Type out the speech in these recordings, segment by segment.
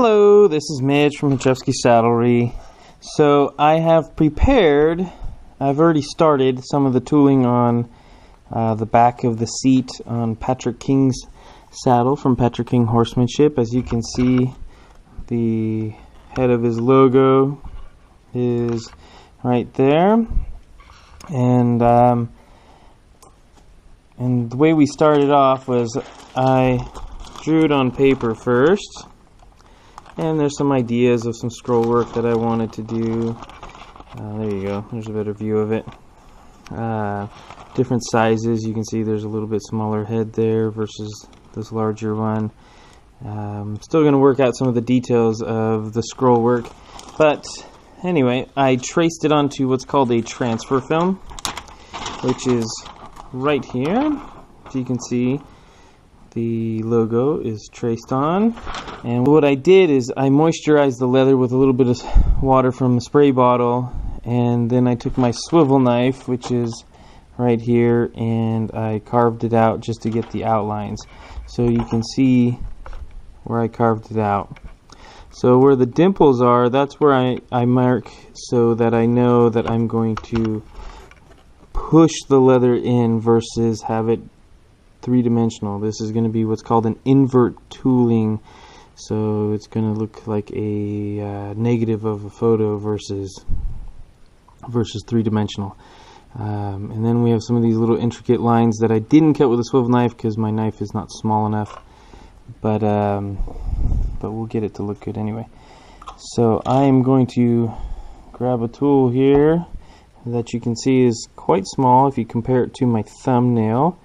Hello, this is Mitch from Chyczewski Saddlery. So I have prepared, I've already started some of the tooling on the back of the seat on Patrick King's saddle from Patrick King Horsemanship. As you can see, the head of his logo is right there. And the way we started off was I drew it on paper first. And there's some ideas of some scroll work that I wanted to do. There you go. There's a better view of it. Different sizes. You can see there's a little bit smaller head there versus this larger one. Still going to work out some of the details of the scroll work. But anyway, I traced it onto what's called a transfer film, which is right here. As you can see, the logo is traced on. And what I did is I moisturized the leather with a little bit of water from a spray bottle, and then I took my swivel knife, which is right here, and I carved it out just to get the outlines. So you can see where I carved it out. So where the dimples are, that's where I mark so that I know that I'm going to push the leather in versus have it three-dimensional. This is going to be what's called an invert tooling. So it's going to look like a negative of a photo versus three-dimensional. And then we have some of these little intricate lines that I didn't cut with a swivel knife because my knife is not small enough. But we'll get it to look good anyway. So I am going to grab a tool here that you can see is quite small if you compare it to my thumbnail.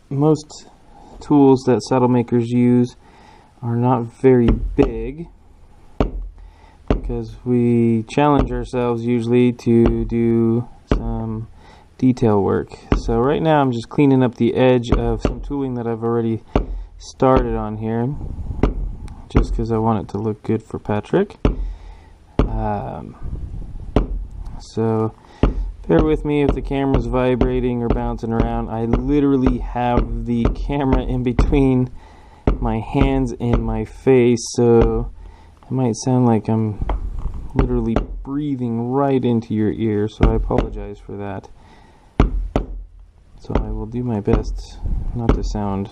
Most tools that saddle makers use are not very big because we challenge ourselves usually to do some detail work. So right now I'm just cleaning up the edge of some tooling that I've already started on here just because I want it to look good for Patrick. So bear with me if the camera's vibrating or bouncing around. I literally have the camera in between my hands and my face, so it might sound like I'm literally breathing right into your ear, so I apologize for that. So I will do my best not to sound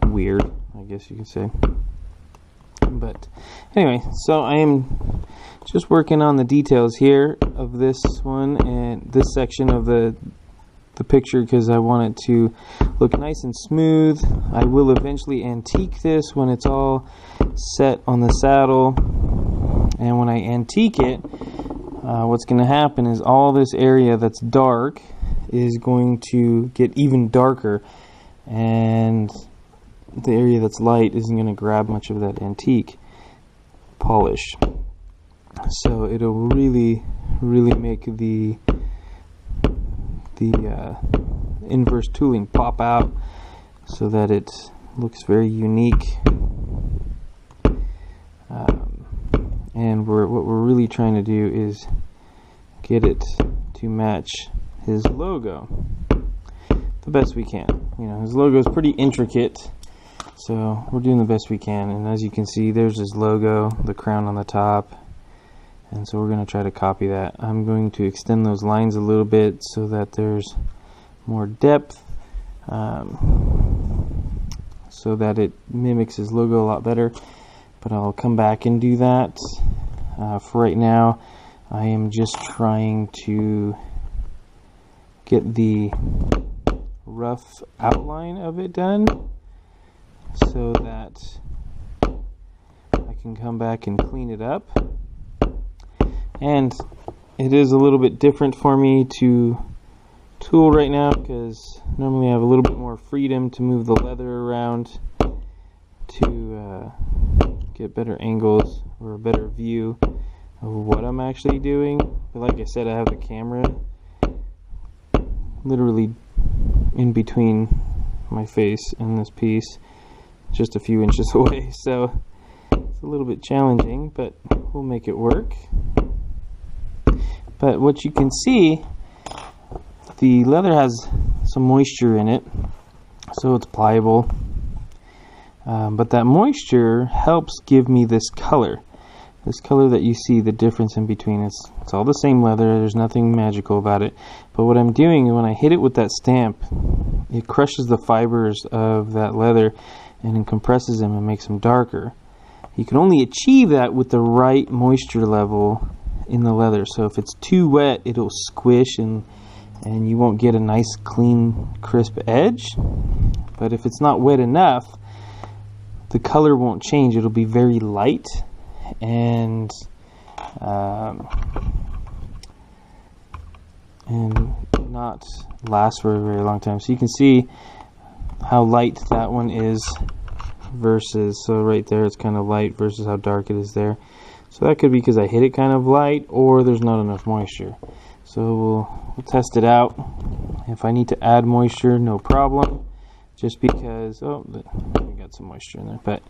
weird, I guess you could say. But anyway, so I am just working on the details here of this one and this section of the picture because I want it to look nice and smooth. I will eventually antique this when it's all set on the saddle, and when I antique it, what's going to happen is all this area that's dark is going to get even darker, and the area that's light isn't going to grab much of that antique polish. So it'll really make the inverse tooling pop out so that it looks very unique. And what we're really trying to do is get it to match his logo the best we can. You know, his logo is pretty intricate, so we're doing the best we can. And as you can see, there's his logo, the crown on the top. And so we're going to try to copy that. I'm going to extend those lines a little bit so that there's more depth, so that it mimics his logo a lot better. But I'll come back and do that. For right now, I am just trying to get the rough outline of it done so that I can come back and clean it up. And it is a little bit different for me to tool right now because normally I have a little bit more freedom to move the leather around to get better angles or a better view of what I'm actually doing. But like I said, I have the camera literally in between my face and this piece, just a few inches away. So it's a little bit challenging, but we'll make it work. But what you can see, the leather has some moisture in it, so it's pliable. But that moisture helps give me this color. This color that you see, the difference in between, it's all the same leather, there's nothing magical about it. But what I'm doing when I hit it with that stamp, it crushes the fibers of that leather and it compresses them and makes them darker. You can only achieve that with the right moisture level in the leather. So if it's too wet, it'll squish and you won't get a nice clean crisp edge. But if it's not wet enough, the color won't change. It'll be very light and not last for a very long time. So you can see how light that one is versus, so right there it's kind of light versus how dark it is there. So that could be because I hit it kind of light or there's not enough moisture. So we'll test it out. If I need to add moisture, no problem. Just because, oh, we got some moisture in there. But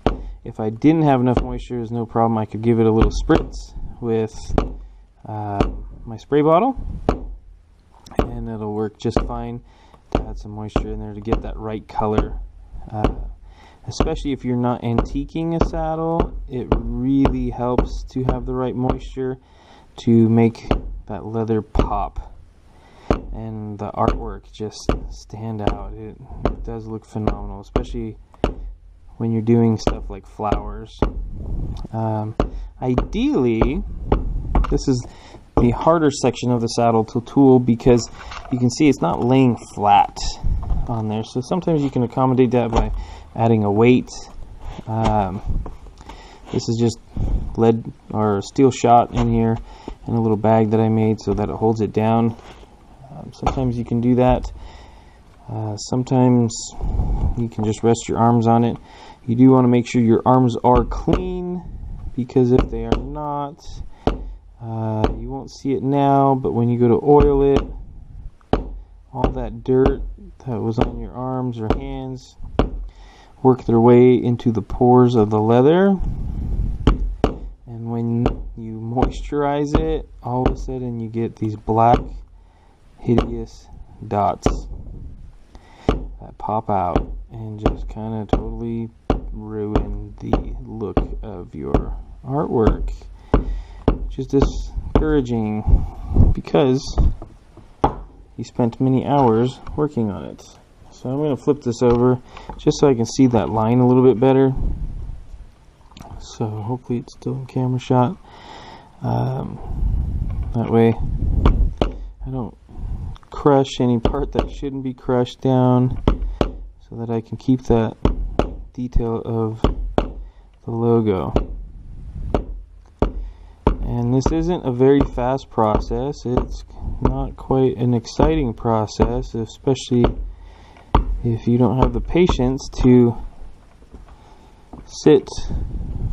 if I didn't have enough moisture, there's no problem. I could give it a little spritz with my spray bottle, and it'll work just fine to add some moisture in there to get that right color. Especially if you're not antiquing a saddle, it really helps to have the right moisture to make that leather pop and the artwork just stand out. It does look phenomenal, especially when you're doing stuff like flowers. Ideally, this is the harder section of the saddle to tool because you can see it's not laying flat on there. So sometimes you can accommodate that by adding a weight. This is just lead or steel shot in here in a little bag that I made so that it holds it down. Sometimes you can do that. Sometimes you can just rest your arms on it. You do want to make sure your arms are clean, because if they are not, you won't see it now, but when you go to oil it, all that dirt that was on your arms or hands work their way into the pores of the leather, and when you moisturize it, all of a sudden you get these black hideous dots that pop out and just kind of totally ruin the look of your artwork, which is discouraging because you spent many hours working on it. So I'm going to flip this over just so I can see that line a little bit better. So hopefully it's still in camera shot. That way I don't crush any part that shouldn't be crushed down, so that I can keep that detail of the logo. And this isn't a very fast process. It's not quite an exciting process, especially if you don't have the patience to sit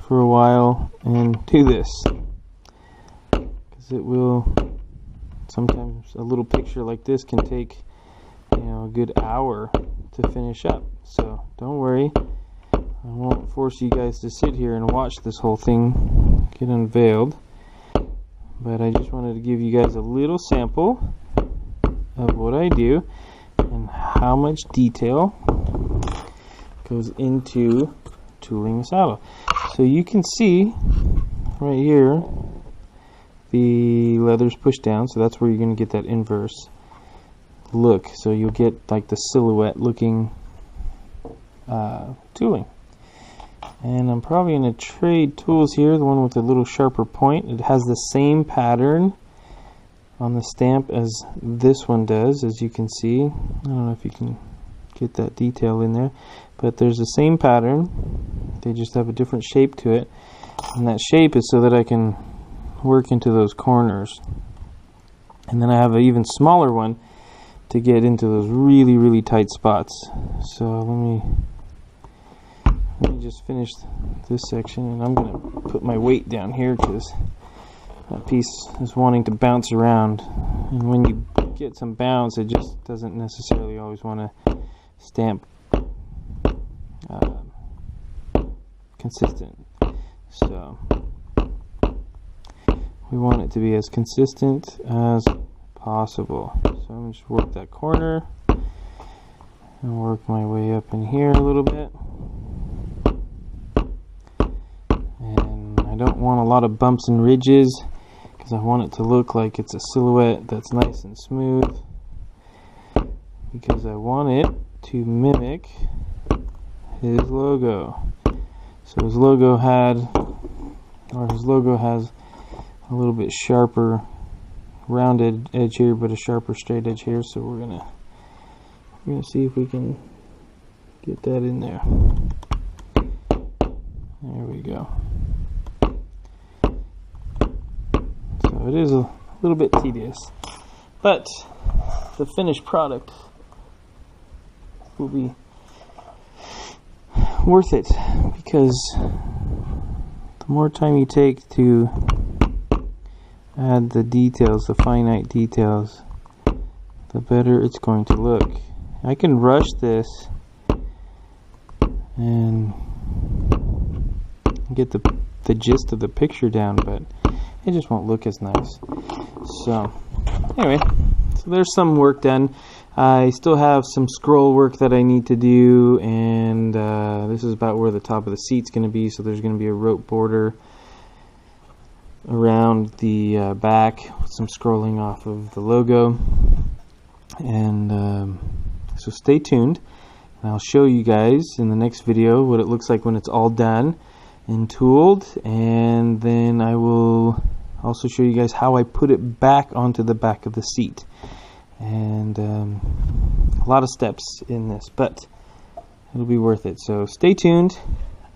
for a while and do this, because it will sometimes, a little picture like this can take, a good hour to finish up. So don't worry, I won't force you guys to sit here and watch this whole thing get unveiled, but I just wanted to give you guys a little sample of what I do and how much detail goes into tooling the saddle. So you can see right here the leather's pushed down, so that's where you're going to get that inverse look. So you'll get like the silhouette looking tooling. And I'm probably going to trade tools here, the one with the little sharper point. It has the same pattern on the stamp as this one does, as you can see. I don't know if you can get that detail in there, but there's the same pattern. They just have a different shape to it, and that shape is so that I can work into those corners. And then I have an even smaller one to get into those really, really tight spots. So let me just finish this section, and I'm going to put my weight down here because that piece is wanting to bounce around, and when you get some bounce, it just doesn't necessarily always want to stamp consistent. So we want it to be as consistent as possible. So I'm going to just work that corner and work my way up in here a little bit. want a lot of bumps and ridges because I want it to look like it's a silhouette that's nice and smooth, because I want it to mimic his logo. So his logo has a little bit sharper rounded edge here, but a sharper straight edge here. So we're gonna see if we can get that in there. There we go. So it is a little bit tedious, but the finished product will be worth it, because the more time you take to add the details, the finite details, the better it's going to look. I can rush this and get the gist of the picture down, but it just won't look as nice. So anyway, so there's some work done. I still have some scroll work that I need to do, and this is about where the top of the seat's going to be. So there's going to be a rope border around the back with some scrolling off of the logo. And so stay tuned, and I'll show you guys in the next video what it looks like when it's all done and tooled, and then I will also show you guys how I put it back onto the back of the seat. And a lot of steps in this, but it'll be worth it. So stay tuned.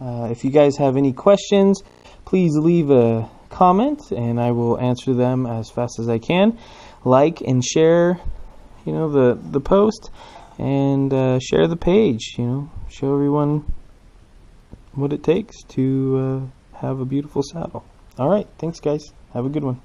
If you guys have any questions, please leave a comment and I will answer them as fast as I can. Like and share, you know, the post, and share the page, you know, show everyone what it takes to have a beautiful saddle. Alright, thanks guys, have a good one.